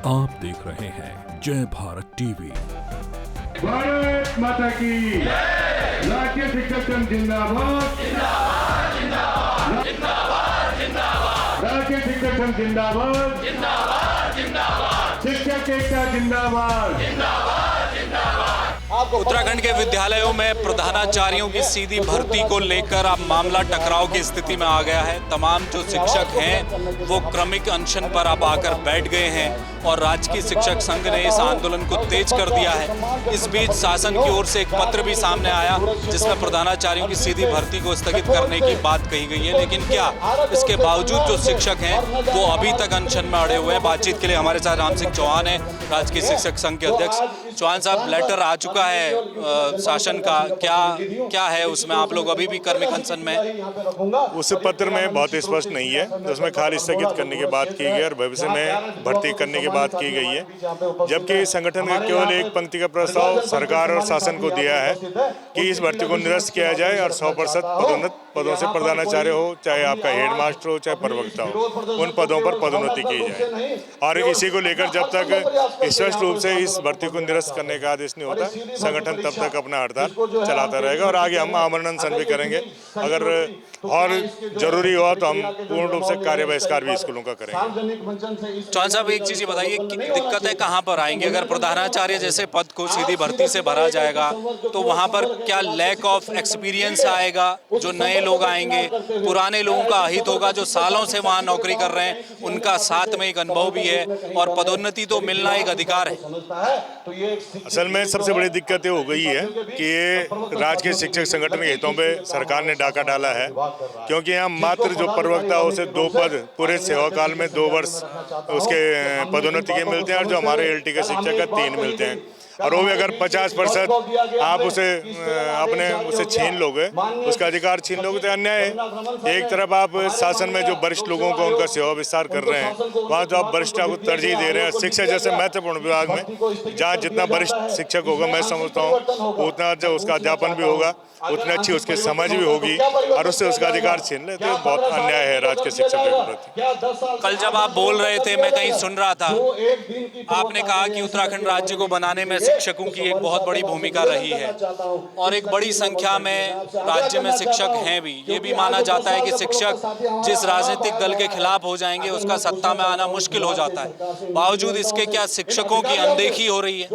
आप देख रहे हैं जय भारत टीवी। भारत माता की राष्ट्रीय शिक्षक संघ जिंदाबाद, जिंदाबाद, जिंदाबाद, जिंदाबाद, जिंदाबाद। राष्ट्रीय शिक्षक संघ जिंदाबाद, जिंदाबाद, जिंदाबाद। शिक्षक एकता जिंदाबाद, जिंदाबाद, जिंदाबाद। उत्तराखंड के विद्यालयों में प्रधानाचार्यों की सीधी भर्ती को लेकर अब मामला टकराव की स्थिति में आ गया है। तमाम जो शिक्षक हैं वो क्रमिक अनशन पर अब आकर बैठ गए हैं और राजकीय शिक्षक संघ ने इस आंदोलन को तेज कर दिया है। इस बीच शासन की ओर से एक पत्र भी सामने आया जिसमें प्रधानाचार्यों की सीधी भर्ती को स्थगित करने की बात कही गई है, लेकिन क्या इसके बावजूद जो शिक्षक हैं वो अभी तक अनशन में अड़े हुए हैं। बातचीत के लिए हमारे साथ राम सिंह चौहान है, राजकीय शिक्षक संघ के अध्यक्ष। चौहान साहब, लेटर आ चुका है शासन का, क्या है उसमें? आप लोग अभी भी कर्मिक अनशन में? उस पत्र में बहुत स्पष्ट नहीं है, उसमें खाली स्थगित करने की बात की गई और भविष्य में भर्ती करने की बात की गई है, जबकि संगठन का केवल एक पंक्ति का प्रस्ताव सरकार और शासन को दिया है कि इस भर्ती को निरस्त किया जाए और 100% पदोन्नत पदों से प्रधानाचार्य हो, चाहे आपका हेडमास्टर हो चाहे प्रवक्ता हो, उन पदों पर पदोन्नति की जाए। और इसी को लेकर जब तक स्पष्ट रूप से इस भर्ती को निरस्त करने का आदेश नहीं होता, संगठन तब तक अपना हड़ताल चलाता रहेगा और आगे हम आमरण अनशन भी करेंगे। अगर और जरूरी हुआ तो हम पूर्ण रूप से कार्य बहिष्कार भी स्कूलों का करेंगे। चौहान साहब, एक चीज़ बताइए कि दिक्कतें कहाँ पर आएंगी? अगर प्रधानाचार्य जैसे पद को सीधी भर्ती से भरा जाएगा तो वहाँ पर क्या लैक ऑफ एक्सपीरियंस आएगा? जो नए लोग आएंगे, पुराने लोगों का अहित होगा जो सालों से वहाँ नौकरी कर रहे हैं, उनका साथ में एक अनुभव भी है और पदोन्नति तो मिलना एक अधिकार है। असल में सबसे बड़ी दिक्कत ये हो गई है कि ये राजकीय शिक्षक संगठन के हितों पे सरकार ने डाका डाला है, क्योंकि यहाँ मात्र जो प्रवक्ता हो उसे 2 पद पूरे सेवा काल में 2 वर्ष उसके पदोन्नति के मिलते हैं और जो हमारे एलटी के शिक्षक का 3 मिलते हैं। और वो भी अगर 50% आप उसे छीन लोगे, उसका अधिकार छीन लोगे तो अन्याय है। एक तरफ आप शासन में जो वरिष्ठ लोगों को उनका सेवा विस्तार कर रहे हैं, वहाँ तो आप वरिष्ठता को तरजीह दे रहे हैं। शिक्षा जैसे महत्वपूर्ण विभाग में जहाँ जितना वरिष्ठ शिक्षक होगा, मैं समझता हूँ उतना जो उसका अध्यापन भी होगा, उतनी अच्छी उसकी समझ भी होगी और उससे उसका अधिकार छीन ले तो बहुत अन्याय है राजकीय शिक्षकों के प्रति। कल जब आप बोल रहे थे, मैं कहीं सुन रहा था, आपने कहा कि उत्तराखंड राज्य को बनाने में शिक्षकों की एक बहुत बड़ी भूमिका रही है और एक बड़ी संख्या में राज्य में शिक्षक हैं भी। ये भी माना जाता है कि शिक्षक जिस राजनीतिक दल के खिलाफ हो जाएंगे उसका सत्ता में आना मुश्किल हो जाता है। बावजूद इसके क्या शिक्षकों की अनदेखी हो रही है?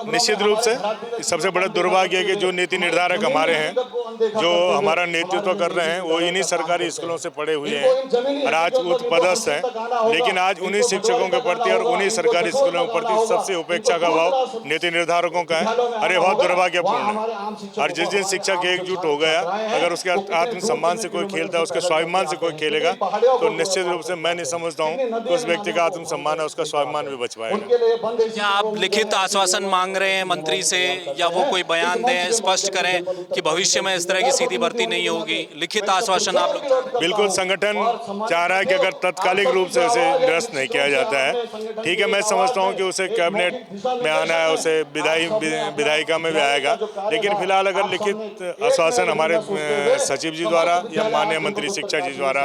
निश्चित रूप से सबसे बड़ा दुर्भाग्य है कि जो नीति निर्धारक हमारे हैं, जो हमारा नेतृत्व कर रहे हैं, वो इन्हीं सरकारी स्कूलों से पढ़े हुए हैं और आज उच्च पदस्थ हैं, लेकिन आज उन्हीं शिक्षकों के प्रति और उन्हीं सरकारी स्कूलों के प्रति सबसे उपेक्षा का भाव नीति निर्धारकों का है। अरे बहुत दुर्भाग्यपूर्ण है। और जिस दिन शिक्षक एकजुट हो गया, अगर उसके आत्मसम्मान से कोई खेलता है, उसके स्वाभिमान से कोई खेलेगा, तो निश्चित रूप से मैं नहीं समझता हूँ कि उस व्यक्ति का आत्मसम्मान है, उसका स्वाभिमान भी बच पाएगा। क्या आप लिखित आश्वासन मांग रहे हैं मंत्री से, या वो कोई बयान दें, स्पष्ट करें कि भविष्य में इस तरह की सीधी भर्ती नहीं होगी? लिखित आश्वासन आप लोग? बिल्कुल, संगठन चाह रहा है कि अगर तत्कालिक रूप से उसे निरस्त नहीं किया जाता है, ठीक है, मैं समझता हूं कि उसे कैबिनेट में आना है, उसे विधायिका में भी आएगा, लेकिन फिलहाल अगर लिखित आश्वासन हमारे सचिव जी द्वारा या माननीय मंत्री शिक्षा जी द्वारा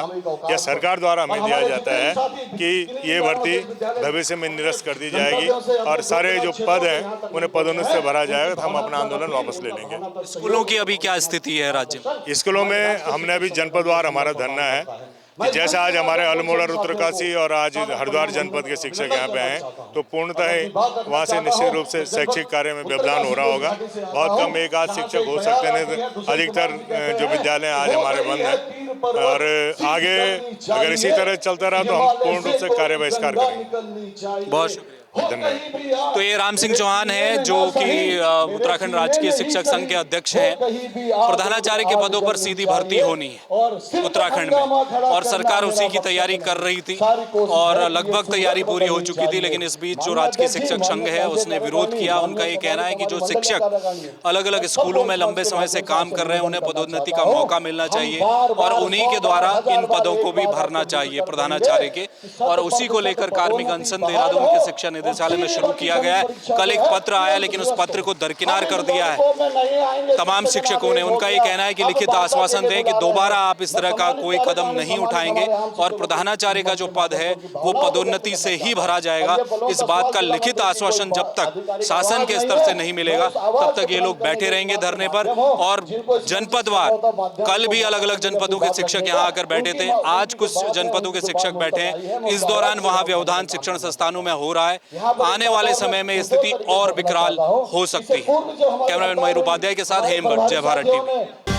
या सरकार द्वारा हमें दिया जाता है कि ये भर्ती भविष्य में निरस्त कर दी जाएगी और सारे जो पद हैं उन्हें पदोन्नति से भरा जाएगा, तो हम अपना आंदोलन वापस ले लेंगे। स्कूलों की अभी क्या स्थिति है राज्य में? स्कूलों में हमने अभी जनपदवार हमारा धरना है, जैसे आज हमारे अल्मोड़ा, उत्तरकाशी और आज हरिद्वार जनपद के शिक्षक यहाँ पे हैं, तो पूर्णतः ही वहाँ से निश्चित रूप से शैक्षिक कार्य में व्यवधान हो रहा होगा। बहुत कम 1-8 शिक्षक हो सकते हैं, अधिकतर जो विद्यालय आज हमारे बंद हैं और आगे अगर इसी तरह चलता रहा तो हम पूर्ण रूप से कार्य बहिष्कार करेंगे। बहुत शुक्रिया। धन्यवाद। तो ये राम सिंह चौहान है जो कि उत्तराखंड राजकीय शिक्षक संघ के अध्यक्ष हैं। प्रधानाचार्य के पदों पर सीधी भर्ती होनी है उत्तराखंड में और सरकार उसी की तैयारी कर रही थी और लगभग तैयारी पूरी हो चुकी थी, लेकिन इस बीच जो राजकीय शिक्षक संघ है उसने विरोध किया। उनका ये कहना है कि जो शिक्षक अलग अलग स्कूलों में लंबे समय से काम कर रहे हैं उन्हें पदोन्नति का मौका मिलना चाहिए और उन्हीं के द्वारा इन पदों को भी भरना चाहिए प्रधानाचार्य के, और उसी को लेकर कार्मिक अनशन देहरादून के शिक्षा निदेशालय में शुरू किया गया है। कल एक पत्र आया, लेकिन उस पत्र को दरकिनार कर दिया है तमाम शिक्षकों ने। उनका ये कहना है कि लिखित आश्वासन दें कि दोबारा आप इस तरह का कोई कदम नहीं उठाएंगे और प्रधानाचार्य का जो पद है वो पदोन्नति से ही भरा जाएगा। इस बात का लिखित आश्वासन जब तक शासन के स्तर से नहीं मिलेगा तब तक ये लोग बैठे रहेंगे धरने पर। और जनपदवार, कल भी अलग अलग जनपदों के शिक्षक यहाँ आकर बैठे थे, आज कुछ जनपदों के शिक्षक बैठे हैं। इस दौरान वहाँ व्यवधान शिक्षण संस्थानों में हो रहा है। आने वाले समय में स्थिति और विकराल हो सकती है। कैमरामैन मयूर उपाध्याय के साथ हेमगढ़, जय भारत टीवी।